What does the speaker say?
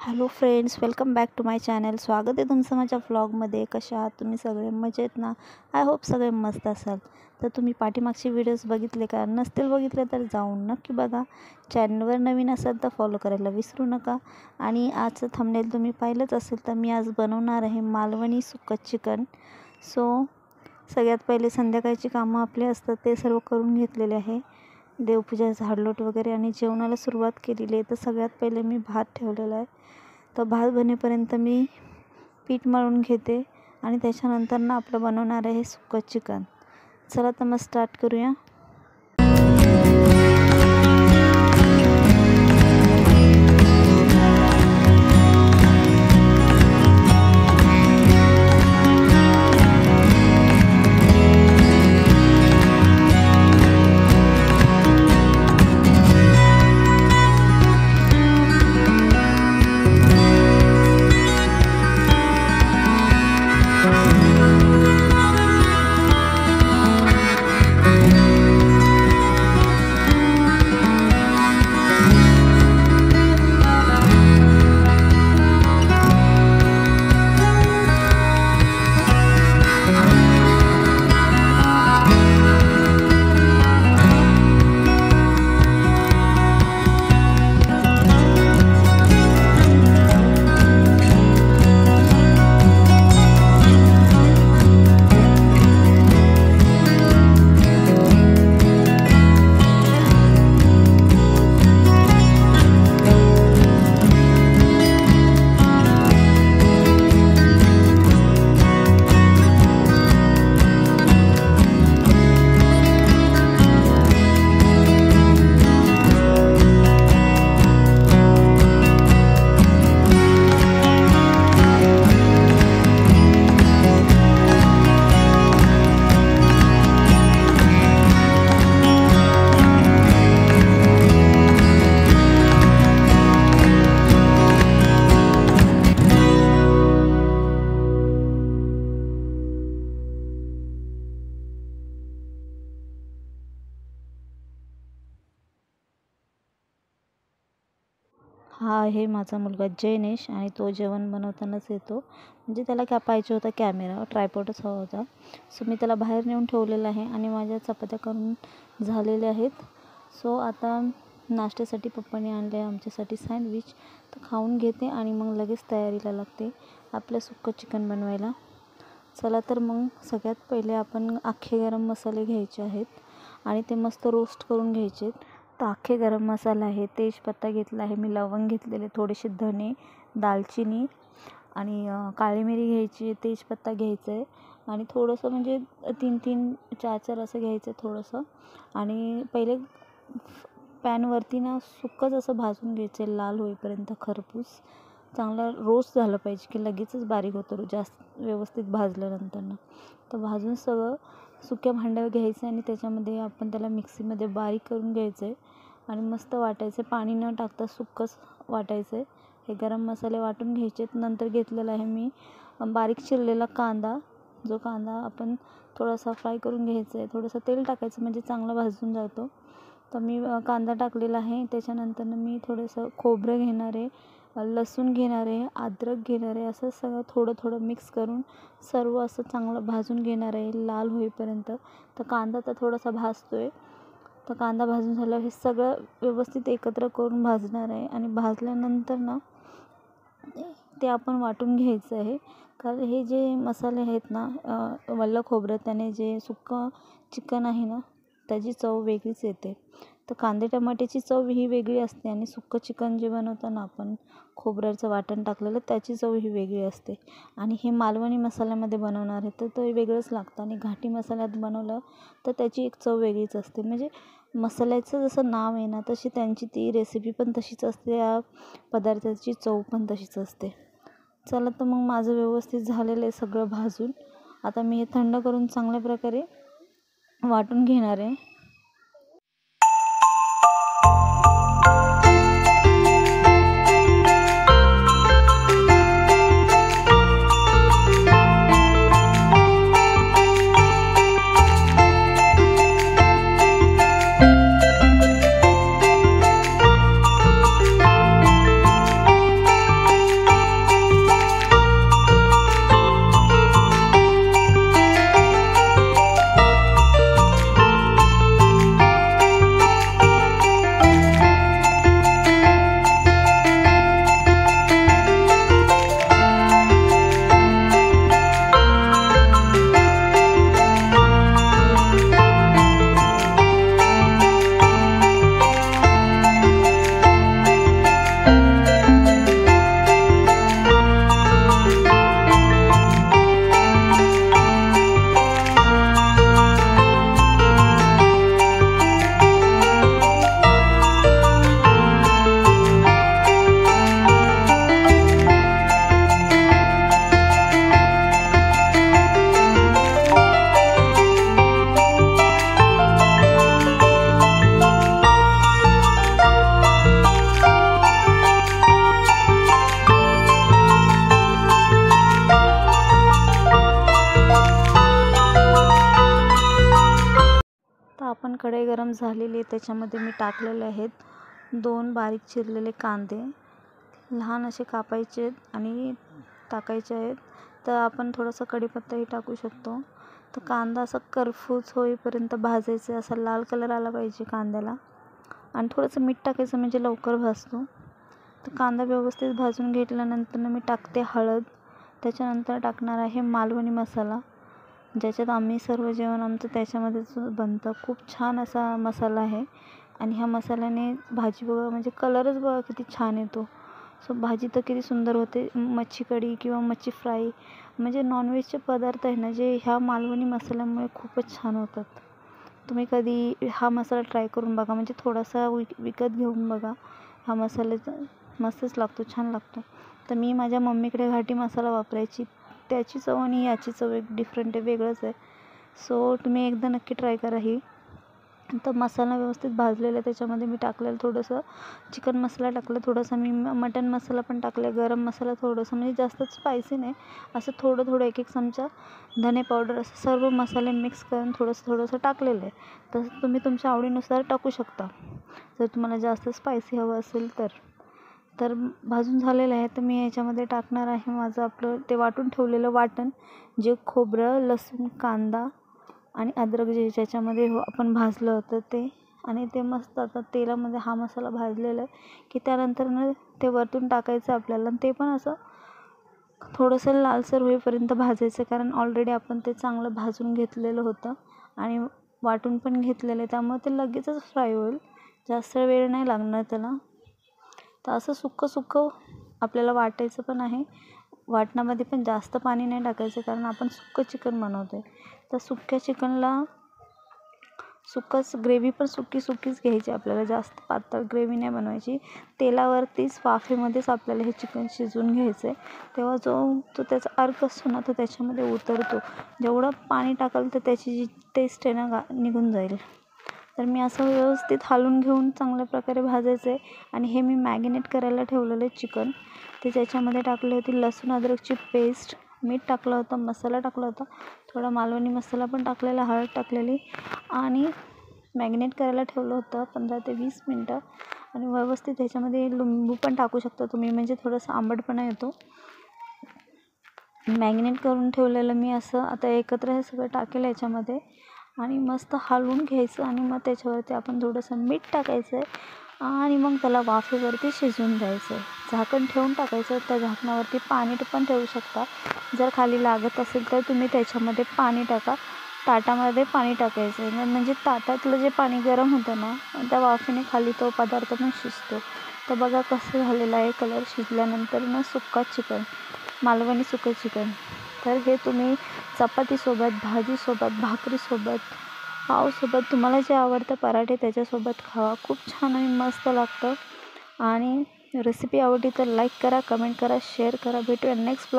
Hello friends, welcome back to my channel. स्वागत आहे तुमचं माझ्या व्लॉगमध्ये. कशा आहात तुम्ही सगळे? मजेत ना? आय होप सगळे मस्त असाल. तर तुम्ही पाठीमागचे व्हिडिओज बघितले का? नसतील बघितले तर जाऊन नक्की बघा. चॅनलवर नवीन असाल तर फॉलो करायला विसरू नका. आणि आजचं थंबनेल तुम्ही पाहिलंच असेल, तर मी आज बनवणार आहे मालवणी सुक्कं चिकन. सो सगळ्यात पहिले संध्याकाळची कामं आपली असतात ते सर्व करून घेतलेले आहे. देवपूजा, झाडलोट वगैरे आणि जेवणाला सुरुवात केलेली आहे. तर सगळ्यात पहिले मी भात ठेवलेला आहे. तर भात बनेपर्यंत मी पीठ मळून घेते आणि त्याच्यानंतर ना आपलं बनवणार आहे सुक्कं चिकन. चला तर मग स्टार्ट करूया. हा आहे माझा मुलगा जैनेश आणि तो जेवण बनवतानाच येतो. म्हणजे त्याला काय पाहिजे होता, कॅमेरा, ट्रायपॉडच हवा होता. सो मी त्याला बाहेर नेऊन ठेवलेलं आहे आणि माझ्या चपात्या करून झालेल्या आहेत. सो आता नाश्त्यासाठी पप्पाने आणले आहे आमच्यासाठी सँडविच. तर खाऊन घेते आणि मग लगेच तयारीला लागते आपलं सुक्कं चिकन बनवायला. चला तर मग सगळ्यात पहिले आपण अख्खे गरम मसाले घ्यायचे आहेत आणि ते मस्त रोस्ट करून घ्यायचे. तर अख्खे गरम मसाला आहे, तेजपत्ता घेतला आहे मी, लवंग घेतलेले, थोडेसे धणे, दालचिनी आणि काळी मिरी घ्यायची, तेजपत्ता घ्यायचं आहे आणि थोडंसं म्हणजे 3-3, 4-4 असं घ्यायचं आहे थोडंसं. आणि पहिले पॅनवरती ना सुक्कंच असं भाजून घ्यायचं आहे लाल होईपर्यंत. खरपूस चांगला रोस्ट झालं पाहिजे की लगेचच बारीक होतं जास्त व्यवस्थित भाजल्यानंतर. तर भाजून सगळं सुक्या भांड्यावर घ्यायचं आणि त्याच्यामध्ये आपण त्याला मिक्सीमध्ये बारीक करून घ्यायचं आहे आणि मस्त वाटायचं. पाणी न टाकता सुक्कंच वाटायचं आहे. हे गरम मसाले वाटून घ्यायचे. नंतर घेतलेला आहे मी बारीक चिरलेला कांदा. जो कांदा आपण थोडासा फ्राय करून घ्यायचा आहे, थोडंसं तेल टाकायचं म्हणजे चांगला भाजून जातो. तर मी कांदा टाकलेला आहे. त्याच्यानंतर मी थोडंसं खोबरं घेणार आहे, लसूण घेणार आहे, अद्रक घेणार आहे. असं सगळं थोडं थोडं मिक्स करून सर्व असं चांगलं भाजून घेणार आहे लाल होईपर्यंत. तर कांदा तर थोडासा भाजतो आहे. तर कांदा भाजून झाल्यावर हे सगळं व्यवस्थित एकत्र करून भाजणार आहे आणि भाजल्यानंतर ना ते आपण वाटून घ्यायचं आहे. कारण हे जे मसाले आहेत ना, वल्लं खोबरं, त्याने जे सुक्कं चिकन आहे ना त्याची चव वेगळीच येते. तर कांदे टमाट्याची चव ही वेगळी असते आणि सुक्कं चिकन जे बनवताना आपण खोबऱ्याचं वाटण टाकलेलं त्याची चव ही वेगळी असते. आणि हे मालवणी मसाल्यामध्ये बनवणार आहे तर ते वेगळंच लागतं आणि घाटी मसाल्यात बनवलं तर त्याची एक चव वेगळीच असते. म्हणजे मसाल्याचं जसं नाव आहे ना तशी त्यांची ती रेसिपी पण तशीच असते, या पदार्थाची चव पण तशीच असते. चला तर मग माझं व्यवस्थित झालेलं आहे सगळं भाजून. आता मी हे थंड करून चांगल्या प्रकारे वाटून घेणार आहे. कढई गरम झालेली त्याच्यामध्ये मी टाकलेले आहेत 2 बारीक चिरलेले कांदे. लहान असे कापायचे आणि टाकायचे आहेत. तर आपण थोडंसं कढीपत्ताही टाकू शकतो. तर कांदा असा करफूस होईपर्यंत भाजायचा, असा लाल कलर आला पाहिजे कांद्याला. आणि थोडंसं मीठ टाकायचं म्हणजे लवकर भाजतो. तर कांदा व्यवस्थित भाजून घेतल्यानंतर मी टाकते हळद. त्याच्यानंतर टाकणार आहे मालवणी मसाला, ज्याच्यात आम्ही सर्व जेवण आमचं त्याच्यामध्येच बनतं. खूप छान असा मसाला आहे आणि ह्या मसाल्याने भाजी बघा म्हणजे कलरच बघा किती छान येतो. सो भाजी तर किती सुंदर होते. मच्छी कढी किंवा मच्छी फ्राय म्हणजे नॉनव्हेजचे पदार्थ आहे ना, जे ह्या मालवणी मसाल्यामुळे खूपच छान होतात. तुम्ही कधी हा मसाला ट्राय करून बघा, म्हणजे थोडासा विकत घेऊन बघा. हा मसाल्याचा मस्तच लागतो, छान लागतो. तर मी माझ्या मम्मीकडे घाटी मसाला वापरायची, त्याची चव आणि याची चव एक डिफरंट आहे, वेगळंच आहे. सो तुम्ही एकदा नक्की ट्राय करा ही. तर मसाला व्यवस्थित भाजलेला आहे, त्याच्यामध्ये मी टाकलेलं थोडंसं चिकन मसाला टाकला, थोडंसं मी मटन मसाला पण टाकला, गरम मसाला थोडंसं, म्हणजे जास्त स्पायसी नाही, असं थोडं थोडं 1-1 चमचा धने पावडर, असं सर्व मसाले मिक्स करून थोडंसं टाकलेलं आहे. तसं तुम्ही तुमच्या आवडीनुसार टाकू शकता जर तुम्हाला जास्त स्पायसी हवं असेल तर भाजून झालेलं आहे. तर मी याच्यामध्ये टाकणार आहे माझं आपलं ते वाटून ठेवलेलं वाटण, जे खोबरं, लसूण, कांदा आणि अद्रक जे ज्याच्यामध्ये आपण भाजलं होतं ते. आणि ते मस्त आता तेलामध्ये हा मसाला भाजलेला आहे की त्यानंतर ते वरतून टाकायचं आपल्याला. आणि ते पण असं थोडंसं लालसर होईपर्यंत भाजायचं, कारण ऑलरेडी आपण ते चांगलं भाजून घेतलेलं होतं आणि वाटून पण घेतलेलं आहे, त्यामुळे ते लगेचच फ्राय होईल, जास्त वेळ नाही लागणार त्याला. तर असं सुक्कं आपल्याला वाटायचं पण आहे. वाटणामध्ये पण जास्त पाणी नाही टाकायचं, कारण आपण सुक्कं चिकन बनवतो आहे. तर सुक्क्या चिकनला सुक्कंच ग्रेव्ही पण सुकीच घ्यायची आपल्याला, जास्त पातळ ग्रेव्ही नाही बनवायची. तेलावरतीच वाफेमध्येच आपल्याला हे चिकन शिजवून घ्यायचं आहे. तेव्हा जो त्याचा अर्क असतो ना, तो त्याच्यामध्ये उतरतो. जेवढं पाणी टाकाल तर त्याची जी टेस्ट आहे ना निघून जाईल. तर मी असं व्यवस्थित हलवून घेऊन चांगल्या प्रकारे भाजायचं आहे. आणि हे मी मॅगिनेट करायला ठेवलेलं आहे चिकन, ते त्याच्यामध्ये टाकले होते लसूण अद्रकची पेस्ट, मीठ टाकलं होतं, मसाला टाकला होता, थोडा मालवणी मसाला पण टाकलेला, हळद टाकलेली आणि मॅगिनेट करायला ठेवलं होतं 15 ते 20 मिनटं. आणि व्यवस्थित ह्याच्यामध्ये लिंबू पण टाकू शकता तुम्ही, म्हणजे थोडंसं आंबटपणा येतो. मॅगिनेट करून ठेवलेलं मी असं आता एकत्र हे सगळं टाकेल याच्यामध्ये आणि मस्त हलवून घ्यायचं. आणि मग त्याच्यावरती आपण थोडंसं मीठ टाकायचं आहे आणि मग त्याला वाफेवरती शिजवून द्यायचं आहे. झाकण ठेवून टाकायचं. त्या झाकणावरती पाणी पण ठेवू शकता, जर खाली लागत असेल तर तुम्ही त्याच्यामध्ये पाणी टाका. ताटामध्ये पाणी टाकायचं आहे, म्हणजे ताटातलं जे पाणी गरम होतं ना, त्या वाफेने खाली तो पदार्थ पण शिजतो. तर बघा कसं झालेलं आहे कलर शिजल्यानंतर ना सुक्का चिकन, मालवणी सुक्कं चिकन. तर हे तुम्ही चपातीसोबत, भाजीसोबत, भाकरीसोबत, पावसोबत, तुम्हाला जे आवडतं पराठे त्याच्यासोबत खावा. खूप छान आणि मस्त लागतं. आणि रेसिपी आवडली तर लाईक करा, कमेंट करा, शेअर करा. भेटूया नेक्स्ट ब्लॉग.